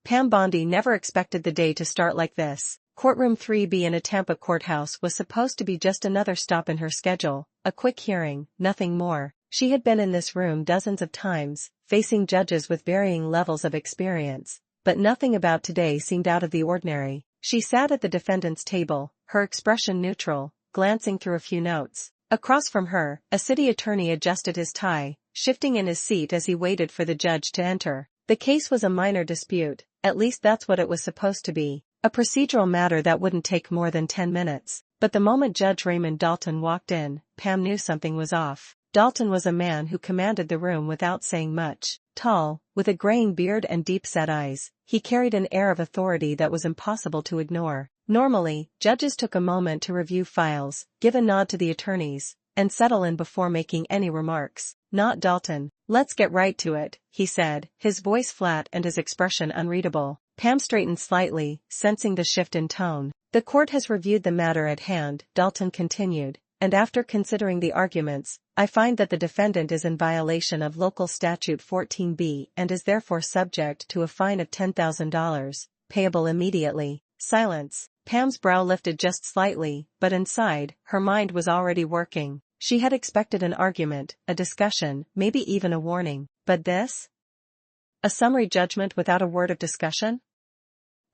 Pam Bondi never expected the day to start like this. Courtroom 3B in a Tampa courthouse was supposed to be just another stop in her schedule, a quick hearing, nothing more. She had been in this room dozens of times, facing judges with varying levels of experience, but nothing about today seemed out of the ordinary. She sat at the defendant's table, her expression neutral, glancing through a few notes. Across from her, a city attorney adjusted his tie, shifting in his seat as he waited for the judge to enter. The case was a minor dispute, at least that's what it was supposed to be. A procedural matter that wouldn't take more than 10 minutes. But the moment Judge Raymond Dalton walked in, Pam knew something was off. Dalton was a man who commanded the room without saying much. Tall, with a graying beard and deep-set eyes, he carried an air of authority that was impossible to ignore. Normally, judges took a moment to review files, give a nod to the attorneys, and settle in before making any remarks. Not Dalton. "Let's get right to it," he said, his voice flat and his expression unreadable. Pam straightened slightly, sensing the shift in tone. "The court has reviewed the matter at hand," Dalton continued, "and after considering the arguments, I find that the defendant is in violation of Local Statute 14B and is therefore subject to a fine of $10,000, payable immediately." Silence. Pam's brow lifted just slightly, but inside, her mind was already working. She had expected an argument, a discussion, maybe even a warning. But this? A summary judgment without a word of discussion?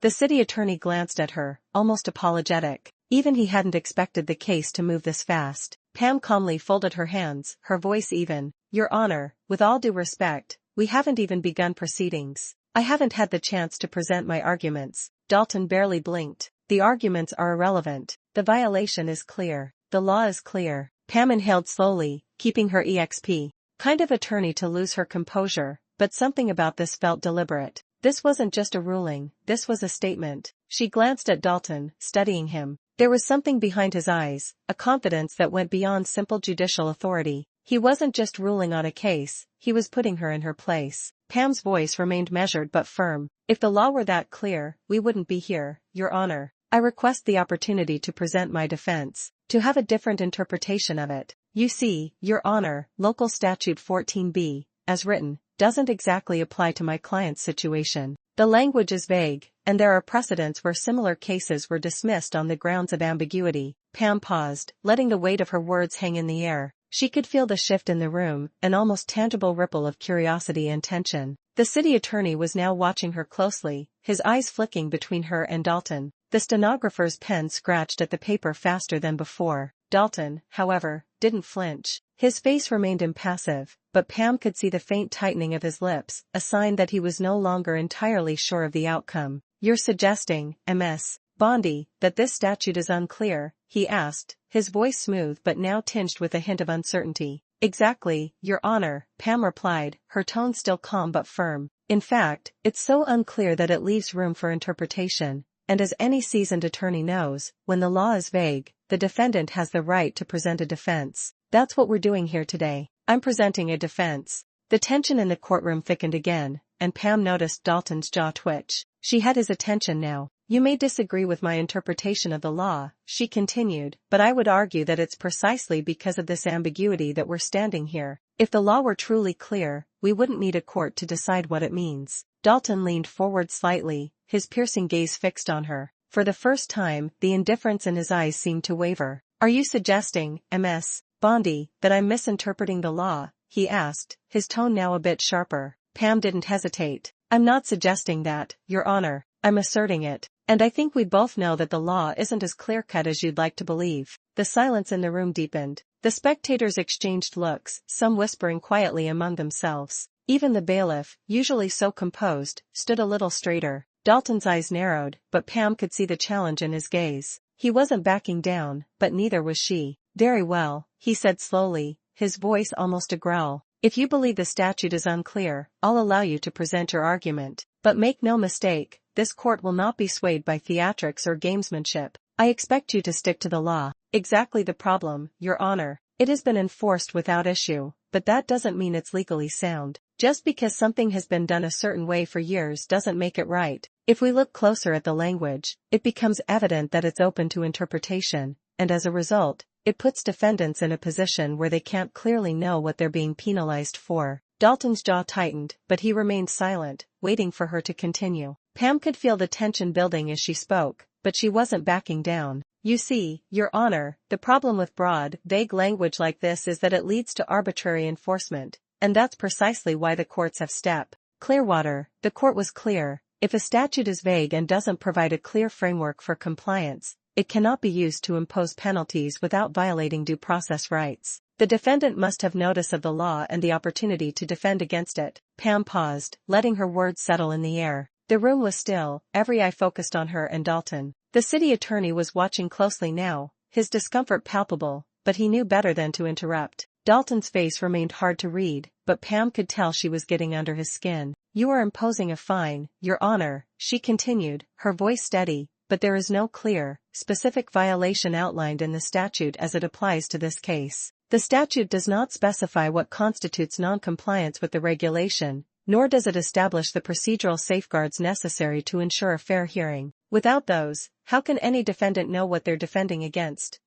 The city attorney glanced at her, almost apologetic. Even he hadn't expected the case to move this fast. Pam calmly folded her hands, her voice even. "Your Honor, with all due respect, we haven't even begun proceedings. I haven't had the chance to present my arguments." Dalton barely blinked. "The arguments are irrelevant. The violation is clear. The law is clear." Pam inhaled slowly, keeping her exp. Kind of attorney to lose her composure, but something about this felt deliberate. This wasn't just a ruling, this was a statement. She glanced at Dalton, studying him. There was something behind his eyes, a confidence that went beyond simple judicial authority. He wasn't just ruling on a case, he was putting her in her place. Pam's voice remained measured but firm. "If the law were that clear, we wouldn't be here, Your Honor. I request the opportunity to present my defense, to have a different interpretation of it. You see, Your Honor, Local Statute 14B, as written, doesn't exactly apply to my client's situation. The language is vague, and there are precedents where similar cases were dismissed on the grounds of ambiguity." Pam paused, letting the weight of her words hang in the air. She could feel the shift in the room, an almost tangible ripple of curiosity and tension. The city attorney was now watching her closely, his eyes flicking between her and Dalton. The stenographer's pen scratched at the paper faster than before. Dalton, however, didn't flinch. His face remained impassive, but Pam could see the faint tightening of his lips, a sign that he was no longer entirely sure of the outcome. "You're suggesting, Ms. Bondi, that this statute is unclear?" he asked, his voice smooth but now tinged with a hint of uncertainty. "Exactly, Your Honor," Pam replied, her tone still calm but firm. "In fact, it's so unclear that it leaves room for interpretation. And as any seasoned attorney knows, when the law is vague, the defendant has the right to present a defense. That's what we're doing here today. I'm presenting a defense." The tension in the courtroom thickened again, and Pam noticed Dalton's jaw twitch. She had his attention now. "You may disagree with my interpretation of the law," she continued, "but I would argue that it's precisely because of this ambiguity that we're standing here. If the law were truly clear, we wouldn't need a court to decide what it means." Dalton leaned forward slightly, his piercing gaze fixed on her. For the first time, the indifference in his eyes seemed to waver. "Are you suggesting, Ms. Bondi, that I'm misinterpreting the law?" he asked, his tone now a bit sharper. Pam didn't hesitate. "I'm not suggesting that, Your Honor. I'm asserting it. And I think we both know that the law isn't as clear-cut as you'd like to believe." The silence in the room deepened. The spectators exchanged looks, some whispering quietly among themselves. Even the bailiff, usually so composed, stood a little straighter. Dalton's eyes narrowed, but Pam could see the challenge in his gaze. He wasn't backing down, but neither was she. "Very well," he said slowly, his voice almost a growl. "If you believe the statute is unclear, I'll allow you to present your argument. But make no mistake, this court will not be swayed by theatrics or gamesmanship. I expect you to stick to the law." "Exactly the problem, Your Honor. It has been enforced without issue, but that doesn't mean it's legally sound. Just because something has been done a certain way for years doesn't make it right. If we look closer at the language, it becomes evident that it's open to interpretation, and as a result, it puts defendants in a position where they can't clearly know what they're being penalized for." Dalton's jaw tightened, but he remained silent, waiting for her to continue. Pam could feel the tension building as she spoke, but she wasn't backing down. You see, Your Honor, the problem with broad, vague language like this is that it leads to arbitrary enforcement, and that's precisely why the courts have stepped. Clearwater, the court was clear. If a statute is vague and doesn't provide a clear framework for compliance, it cannot be used to impose penalties without violating due process rights. The defendant must have notice of the law and the opportunity to defend against it. Pam paused, letting her words settle in the air. The room was still, every eye focused on her and Dalton. The city attorney was watching closely now, his discomfort palpable, but he knew better than to interrupt. Dalton's face remained hard to read, but Pam could tell she was getting under his skin. You are imposing a fine, Your Honor, she continued, her voice steady, but there is no clear, specific violation outlined in the statute as it applies to this case. The statute does not specify what constitutes non-compliance with the regulation, nor does it establish the procedural safeguards necessary to ensure a fair hearing. Without those, how can any defendant know what they're defending against?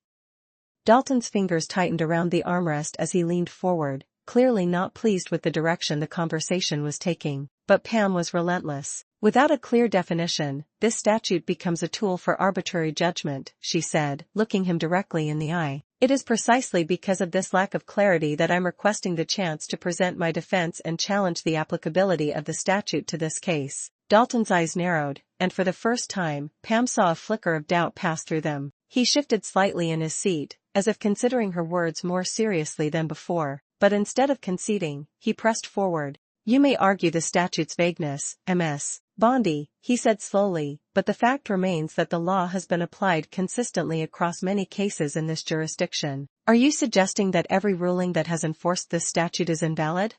Dalton's fingers tightened around the armrest as he leaned forward, clearly not pleased with the direction the conversation was taking. But Pam was relentless. Without a clear definition, this statute becomes a tool for arbitrary judgment, she said, looking him directly in the eye. It is precisely because of this lack of clarity that I'm requesting the chance to present my defense and challenge the applicability of the statute to this case. Dalton's eyes narrowed, and for the first time, Pam saw a flicker of doubt pass through them. He shifted slightly in his seat, as if considering her words more seriously than before, but instead of conceding, he pressed forward. You may argue the statute's vagueness, Ms. Bondi, he said slowly, but the fact remains that the law has been applied consistently across many cases in this jurisdiction. Are you suggesting that every ruling that has enforced this statute is invalid?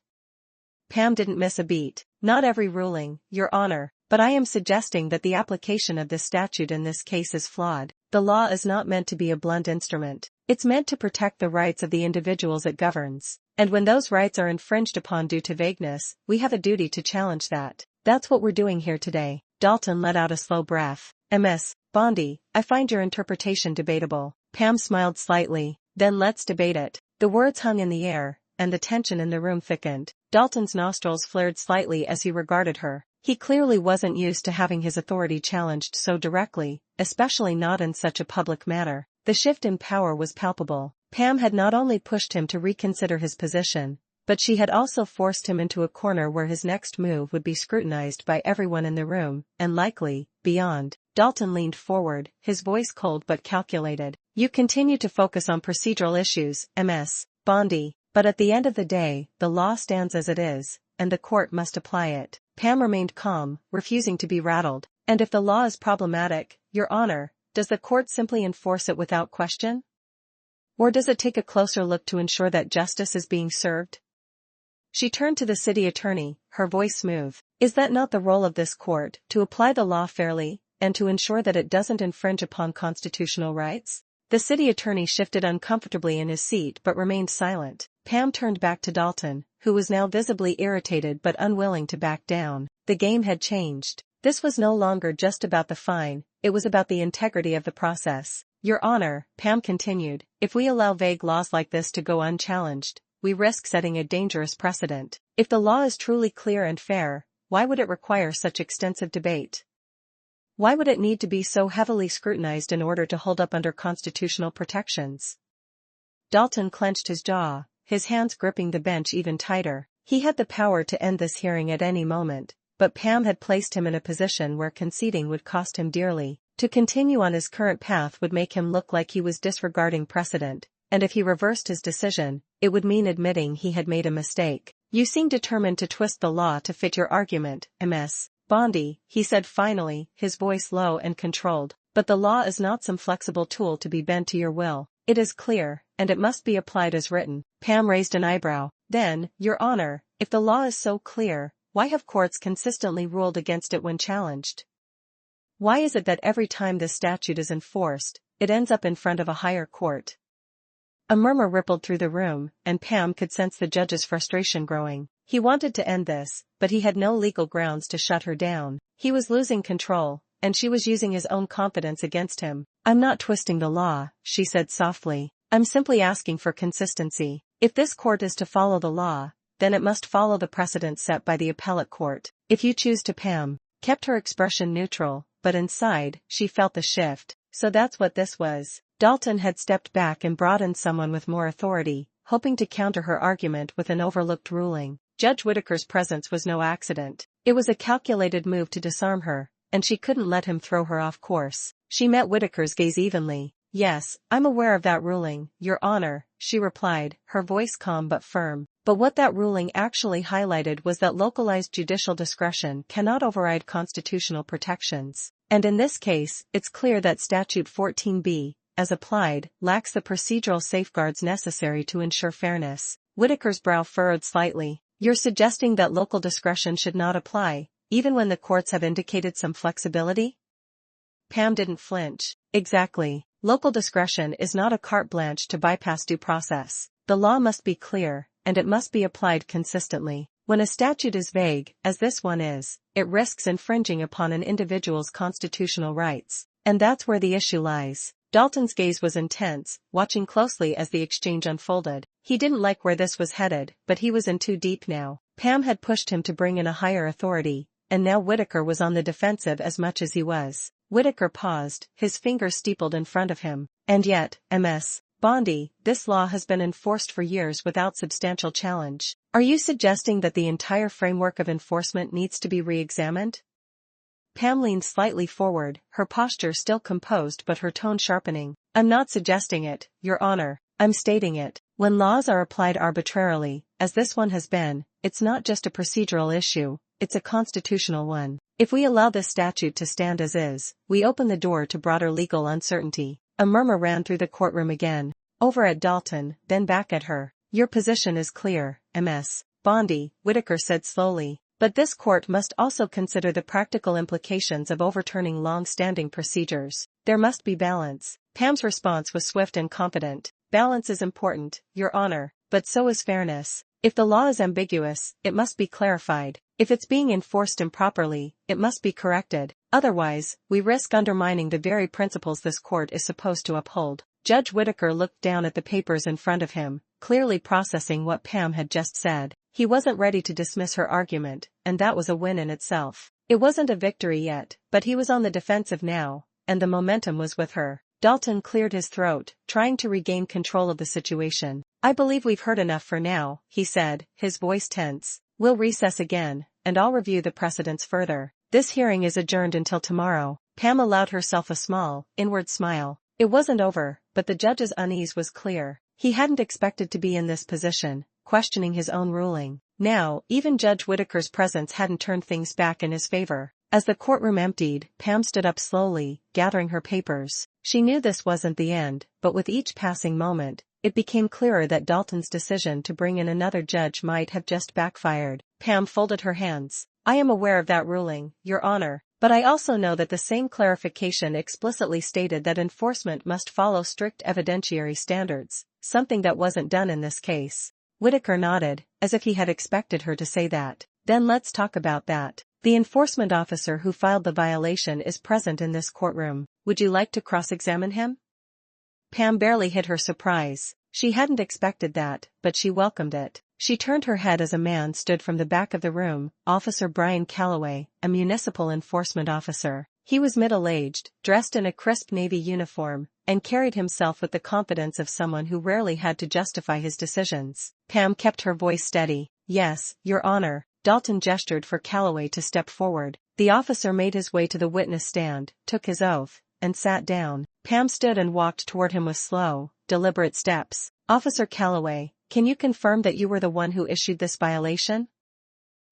Pam didn't miss a beat. Not every ruling, Your Honor, but I am suggesting that the application of this statute in this case is flawed. The law is not meant to be a blunt instrument. It's meant to protect the rights of the individuals it governs. And when those rights are infringed upon due to vagueness, we have a duty to challenge that. That's what we're doing here today. Dalton let out a slow breath. Ms. Bondi, I find your interpretation debatable. Pam smiled slightly. Then let's debate it. The words hung in the air, and the tension in the room thickened. Dalton's nostrils flared slightly as he regarded her. He clearly wasn't used to having his authority challenged so directly, especially not in such a public manner. The shift in power was palpable. Pam had not only pushed him to reconsider his position, but she had also forced him into a corner where his next move would be scrutinized by everyone in the room, and likely, beyond. Dalton leaned forward, his voice cold but calculated. You continue to focus on procedural issues, Ms. Bondi, but at the end of the day, the law stands as it is, and the court must apply it. Pam remained calm, refusing to be rattled. And if the law is problematic, Your Honor, does the court simply enforce it without question? Or does it take a closer look to ensure that justice is being served? She turned to the city attorney, her voice smooth. Is that not the role of this court, to apply the law fairly, and to ensure that it doesn't infringe upon constitutional rights? The city attorney shifted uncomfortably in his seat but remained silent. Pam turned back to Dalton, who was now visibly irritated but unwilling to back down. The game had changed. This was no longer just about the fine, it was about the integrity of the process. Your Honor, Pam continued, if we allow vague laws like this to go unchallenged, we risk setting a dangerous precedent. If the law is truly clear and fair, why would it require such extensive debate? Why would it need to be so heavily scrutinized in order to hold up under constitutional protections? Dalton clenched his jaw, his hands gripping the bench even tighter. He had the power to end this hearing at any moment, but Pam had placed him in a position where conceding would cost him dearly. To continue on his current path would make him look like he was disregarding precedent, and if he reversed his decision, it would mean admitting he had made a mistake. You seem determined to twist the law to fit your argument, Ms. Bondi, he said finally, his voice low and controlled. But the law is not some flexible tool to be bent to your will. It is clear, and it must be applied as written. Pam raised an eyebrow. Then, Your Honor, if the law is so clear, why have courts consistently ruled against it when challenged? Why is it that every time this statute is enforced, it ends up in front of a higher court? A murmur rippled through the room, and Pam could sense the judge's frustration growing. He wanted to end this, but he had no legal grounds to shut her down. He was losing control, and she was using his own confidence against him. I'm not twisting the law, she said softly. I'm simply asking for consistency. If this court is to follow the law, then it must follow the precedent set by the appellate court. If you choose to kept her expression neutral, but inside, she felt the shift. So that's what this was. Dalton had stepped back and brought in someone with more authority, hoping to counter her argument with an overlooked ruling. Judge Whittaker's presence was no accident. It was a calculated move to disarm her, and she couldn't let him throw her off course. She met Whittaker's gaze evenly. "Yes, I'm aware of that ruling, Your Honor," she replied, her voice calm but firm. But what that ruling actually highlighted was that localized judicial discretion cannot override constitutional protections. And in this case, it's clear that Statute 14b, as applied, lacks the procedural safeguards necessary to ensure fairness. Whittaker's brow furrowed slightly. "You're suggesting that local discretion should not apply, even when the courts have indicated some flexibility?" Pam didn't flinch. "Exactly. Local discretion is not a carte blanche to bypass due process. The law must be clear, and it must be applied consistently. When a statute is vague, as this one is, it risks infringing upon an individual's constitutional rights. And that's where the issue lies." Dalton's gaze was intense, watching closely as the exchange unfolded. He didn't like where this was headed, but he was in too deep now. Pam had pushed him to bring in a higher authority, and now Whittaker was on the defensive as much as he was. Whittaker paused, his fingers steepled in front of him. "And yet, Ms. Bondi, this law has been enforced for years without substantial challenge. Are you suggesting that the entire framework of enforcement needs to be re-examined?" Pam leaned slightly forward, her posture still composed but her tone sharpening. "I'm not suggesting it, Your Honor. I'm stating it. When laws are applied arbitrarily, as this one has been, it's not just a procedural issue, it's a constitutional one. If we allow this statute to stand as is, we open the door to broader legal uncertainty." A murmur ran through the courtroom again. Over at Dalton, then back at her. "Your position is clear, Ms. Bondi," Whittaker said slowly. "But this court must also consider the practical implications of overturning long-standing procedures. There must be balance." Pam's response was swift and confident. "Balance is important, Your Honor, but so is fairness. If the law is ambiguous, it must be clarified. If it's being enforced improperly, it must be corrected. Otherwise, we risk undermining the very principles this court is supposed to uphold." Judge Whittaker looked down at the papers in front of him, clearly processing what Pam had just said. He wasn't ready to dismiss her argument, and that was a win in itself. It wasn't a victory yet, but he was on the defensive now, and the momentum was with her. Dalton cleared his throat, trying to regain control of the situation. "I believe we've heard enough for now," he said, his voice tense. "We'll recess again, and I'll review the precedents further. This hearing is adjourned until tomorrow." Pam allowed herself a small, inward smile. It wasn't over, but the judge's unease was clear. He hadn't expected to be in this position, questioning his own ruling. Now, even Judge Whittaker's presence hadn't turned things back in his favor. As the courtroom emptied, Pam stood up slowly, gathering her papers. She knew this wasn't the end, but with each passing moment, it became clearer that Dalton's decision to bring in another judge might have just backfired. Pam folded her hands. "I am aware of that ruling, Your Honor, but I also know that the same clarification explicitly stated that enforcement must follow strict evidentiary standards, something that wasn't done in this case." Whittaker nodded, as if he had expected her to say that. "Then let's talk about that. The enforcement officer who filed the violation is present in this courtroom. Would you like to cross-examine him?" Pam barely hid her surprise. She hadn't expected that, but she welcomed it. She turned her head as a man stood from the back of the room, Officer Brian Calloway, a municipal enforcement officer. He was middle-aged, dressed in a crisp navy uniform, and carried himself with the confidence of someone who rarely had to justify his decisions. Pam kept her voice steady. "Yes, Your Honor." Dalton gestured for Calloway to step forward. The officer made his way to the witness stand, took his oath, and sat down. Pam stood and walked toward him with slow, deliberate steps. "Officer Calloway, can you confirm that you were the one who issued this violation?"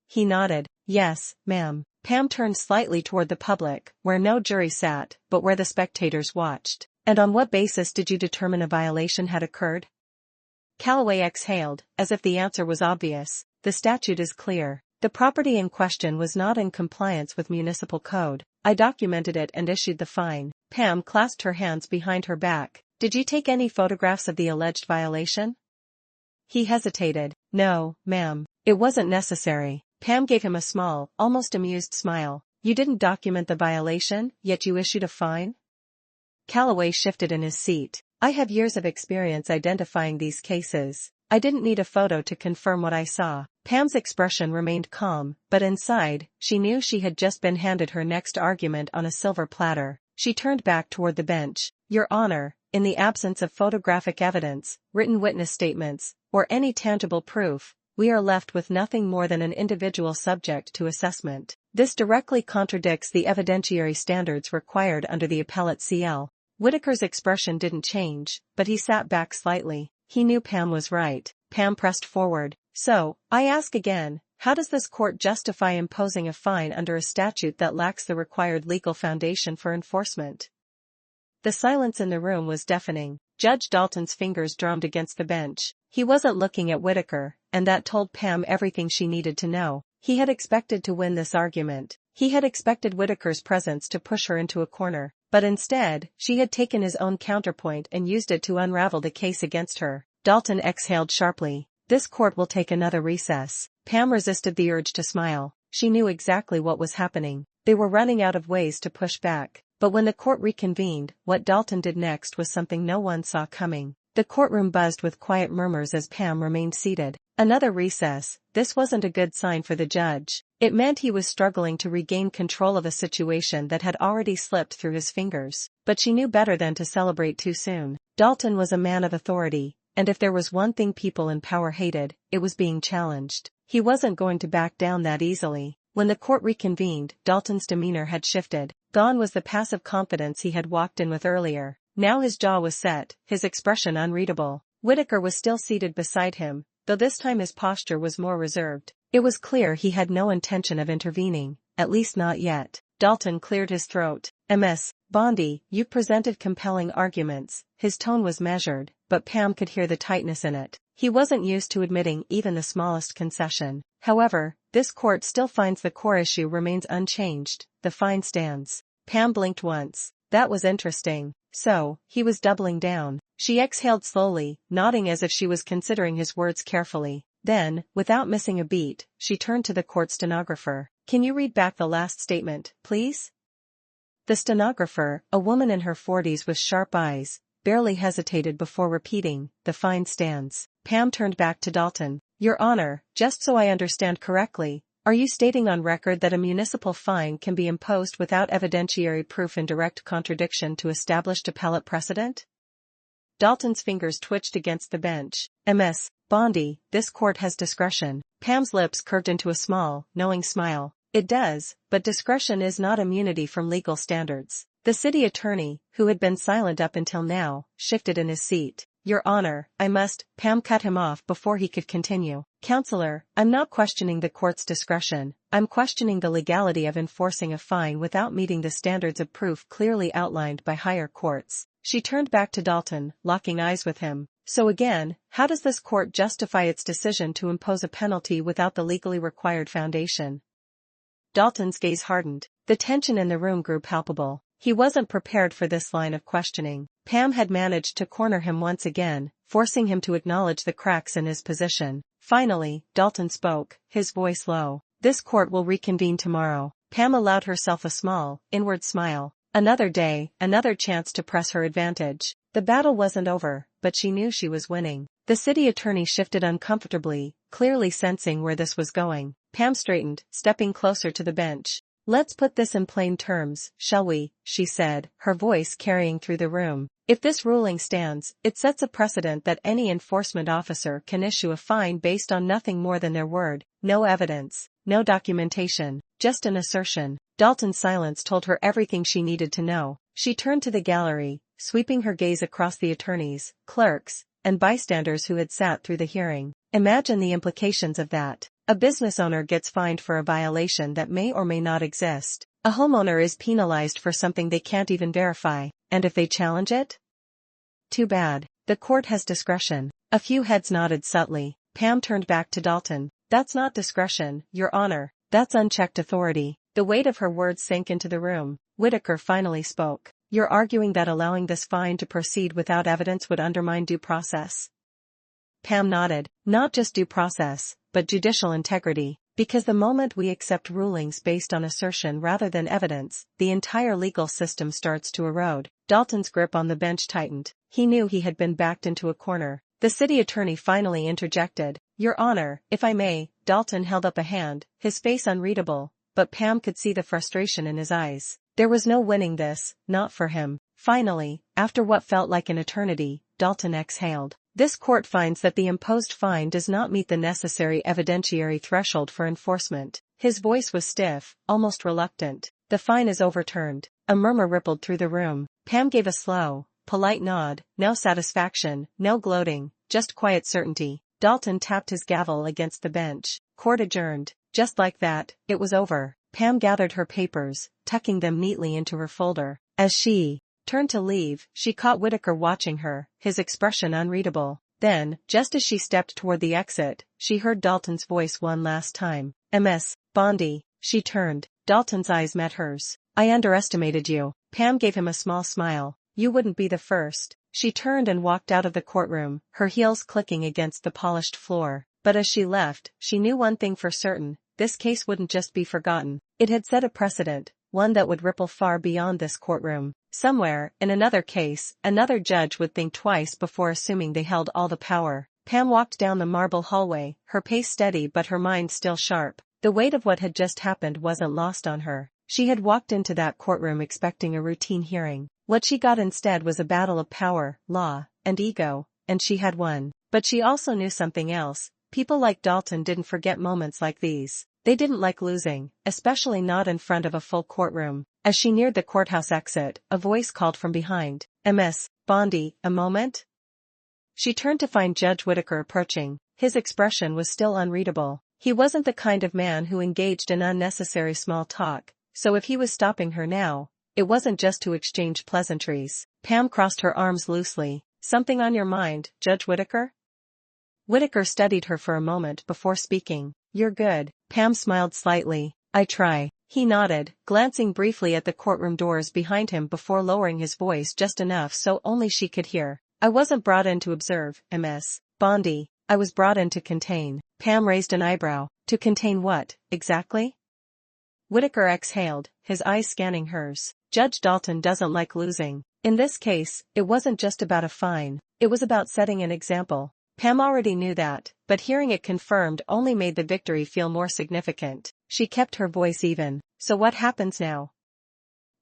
He nodded. "Yes, ma'am." Pam turned slightly toward the public, where no jury sat, but where the spectators watched. "And on what basis did you determine a violation had occurred?" Calloway exhaled, as if the answer was obvious. "The statute is clear. The property in question was not in compliance with municipal code. I documented it and issued the fine." Pam clasped her hands behind her back. "Did you take any photographs of the alleged violation?" He hesitated. "No, ma'am. It wasn't necessary." Pam gave him a small, almost amused smile. "You didn't document the violation, yet you issued a fine?" Calloway shifted in his seat. "I have years of experience identifying these cases. I didn't need a photo to confirm what I saw. Pam's expression remained calm, but inside, she knew she had just been handed her next argument on a silver platter. She turned back toward the bench. Your Honor, in the absence of photographic evidence, written witness statements, or any tangible proof, we are left with nothing more than an individual subject to assessment. This directly contradicts the evidentiary standards required under the appellate CL. Whitaker's expression didn't change, but he sat back slightly. He knew Pam was right. Pam pressed forward. So, I ask again, how does this court justify imposing a fine under a statute that lacks the required legal foundation for enforcement? The silence in the room was deafening. Judge Dalton's fingers drummed against the bench. He wasn't looking at Whitaker, and that told Pam everything she needed to know. He had expected to win this argument. He had expected Whitaker's presence to push her into a corner, but instead, she had taken his own counterpoint and used it to unravel the case against her. Dalton exhaled sharply. This court will take another recess. Pam resisted the urge to smile. She knew exactly what was happening. They were running out of ways to push back. But when the court reconvened, what Dalton did next was something no one saw coming. The courtroom buzzed with quiet murmurs as Pam remained seated. Another recess. This wasn't a good sign for the judge. It meant he was struggling to regain control of a situation that had already slipped through his fingers. But she knew better than to celebrate too soon. Dalton was a man of authority, and if there was one thing people in power hated, it was being challenged. He wasn't going to back down that easily. When the court reconvened, Dalton's demeanor had shifted. Gone was the passive confidence he had walked in with earlier. Now his jaw was set, his expression unreadable. Whitaker was still seated beside him, though this time his posture was more reserved. It was clear he had no intention of intervening, at least not yet. Dalton cleared his throat. Ms. Bondi, you presented compelling arguments. His tone was measured, but Pam could hear the tightness in it. He wasn't used to admitting even the smallest concession. However, this court still finds the core issue remains unchanged. The fine stands. Pam blinked once. That was interesting. So, he was doubling down. She exhaled slowly, nodding as if she was considering his words carefully. Then, without missing a beat, she turned to the court stenographer. Can you read back the last statement, please? The stenographer, a woman in her 40s with sharp eyes, barely hesitated before repeating, the fine stands. Pam turned back to Dalton. Your Honor, just so I understand correctly, are you stating on record that a municipal fine can be imposed without evidentiary proof in direct contradiction to established appellate precedent? Dalton's fingers twitched against the bench. Ms. Bondi, this court has discretion. Pam's lips curved into a small, knowing smile. It does, but discretion is not immunity from legal standards. The city attorney, who had been silent up until now, shifted in his seat. Your Honor, I must. Pam cut him off before he could continue. Counselor, I'm not questioning the court's discretion. I'm questioning the legality of enforcing a fine without meeting the standards of proof clearly outlined by higher courts. She turned back to Dalton, locking eyes with him. So again, how does this court justify its decision to impose a penalty without the legally required foundation? Dalton's gaze hardened. The tension in the room grew palpable. He wasn't prepared for this line of questioning. Pam had managed to corner him once again, forcing him to acknowledge the cracks in his position. Finally, Dalton spoke, his voice low. This court will reconvene tomorrow. Pam allowed herself a small, inward smile. Another day, another chance to press her advantage. The battle wasn't over, but she knew she was winning. The city attorney shifted uncomfortably, clearly sensing where this was going. Pam straightened, stepping closer to the bench. Let's put this in plain terms, shall we, she said, her voice carrying through the room. If this ruling stands, it sets a precedent that any enforcement officer can issue a fine based on nothing more than their word, no evidence, no documentation, just an assertion. Dalton's silence told her everything she needed to know. She turned to the gallery, sweeping her gaze across the attorneys, clerks, and bystanders who had sat through the hearing. Imagine the implications of that. A business owner gets fined for a violation that may or may not exist. A homeowner is penalized for something they can't even verify. And if they challenge it? Too bad. The court has discretion. A few heads nodded subtly. Pam turned back to Dalton. That's not discretion, Your Honor. That's unchecked authority. The weight of her words sank into the room. Whitaker finally spoke. You're arguing that allowing this fine to proceed without evidence would undermine due process? Pam nodded. Not just due process, but judicial integrity. Because the moment we accept rulings based on assertion rather than evidence, the entire legal system starts to erode. Dalton's grip on the bench tightened. He knew he had been backed into a corner. The city attorney finally interjected. Your Honor, if I may. Dalton held up a hand, his face unreadable, but Pam could see the frustration in his eyes. There was no winning this, not for him. Finally, after what felt like an eternity, Dalton exhaled. This court finds that the imposed fine does not meet the necessary evidentiary threshold for enforcement. His voice was stiff, almost reluctant. The fine is overturned. A murmur rippled through the room. Pam gave a slow, polite nod. No satisfaction, no gloating, just quiet certainty. Dalton tapped his gavel against the bench. Court adjourned. Just like that, it was over. Pam gathered her papers, tucking them neatly into her folder. As she turned to leave, she caught Whitaker watching her, his expression unreadable. Then, just as she stepped toward the exit, she heard Dalton's voice one last time. Ms. Bondi. She turned. Dalton's eyes met hers. I underestimated you. Pam gave him a small smile. You wouldn't be the first. She turned and walked out of the courtroom, her heels clicking against the polished floor. But as she left, she knew one thing for certain. This case wouldn't just be forgotten. It had set a precedent, one that would ripple far beyond this courtroom. Somewhere, in another case, another judge would think twice before assuming they held all the power. Pam walked down the marble hallway, her pace steady but her mind still sharp. The weight of what had just happened wasn't lost on her. She had walked into that courtroom expecting a routine hearing. What she got instead was a battle of power, law, and ego, and she had won. But she also knew something else. People like Dalton didn't forget moments like these. They didn't like losing, especially not in front of a full courtroom. As she neared the courthouse exit, a voice called from behind. Ms. Bondi, a moment? She turned to find Judge Whitaker approaching. His expression was still unreadable. He wasn't the kind of man who engaged in unnecessary small talk, so if he was stopping her now, it wasn't just to exchange pleasantries. Pam crossed her arms loosely. Something on your mind, Judge Whitaker? Whitaker studied her for a moment before speaking. You're good. Pam smiled slightly. I try. He nodded, glancing briefly at the courtroom doors behind him before lowering his voice just enough so only she could hear. I wasn't brought in to observe, Ms. Bondi. I was brought in to contain. Pam raised an eyebrow. To contain what, exactly? Whitaker exhaled, his eyes scanning hers. Judge Dalton doesn't like losing. In this case, it wasn't just about a fine. It was about setting an example. Pam already knew that, but hearing it confirmed only made the victory feel more significant. She kept her voice even. So what happens now?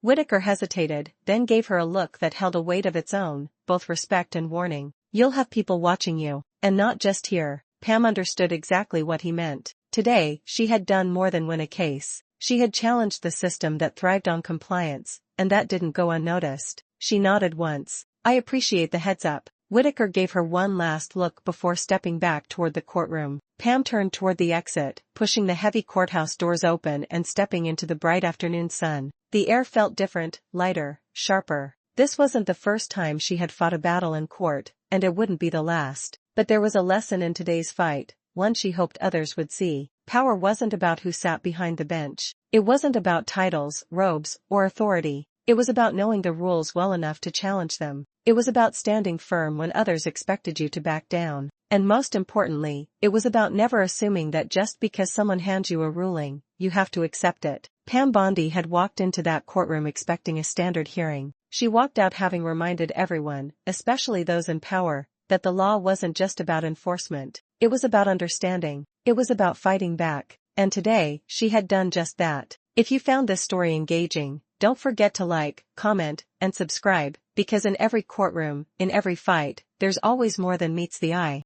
Whitaker hesitated, then gave her a look that held a weight of its own, both respect and warning. You'll have people watching you, and not just here. Pam understood exactly what he meant. Today, she had done more than win a case. She had challenged the system that thrived on compliance, and that didn't go unnoticed. She nodded once. I appreciate the heads up. Whitaker gave her one last look before stepping back toward the courtroom. Pam turned toward the exit, pushing the heavy courthouse doors open and stepping into the bright afternoon sun. The air felt different, lighter, sharper. This wasn't the first time she had fought a battle in court, and it wouldn't be the last. But there was a lesson in today's fight, one she hoped others would see. Power wasn't about who sat behind the bench. It wasn't about titles, robes, or authority. It was about knowing the rules well enough to challenge them. It was about standing firm when others expected you to back down. And most importantly, it was about never assuming that just because someone hands you a ruling, you have to accept it. Pam Bondi had walked into that courtroom expecting a standard hearing. She walked out having reminded everyone, especially those in power, that the law wasn't just about enforcement. It was about understanding. It was about fighting back. And today, she had done just that. If you found this story engaging, don't forget to like, comment, and subscribe, because in every courtroom, in every fight, there's always more than meets the eye.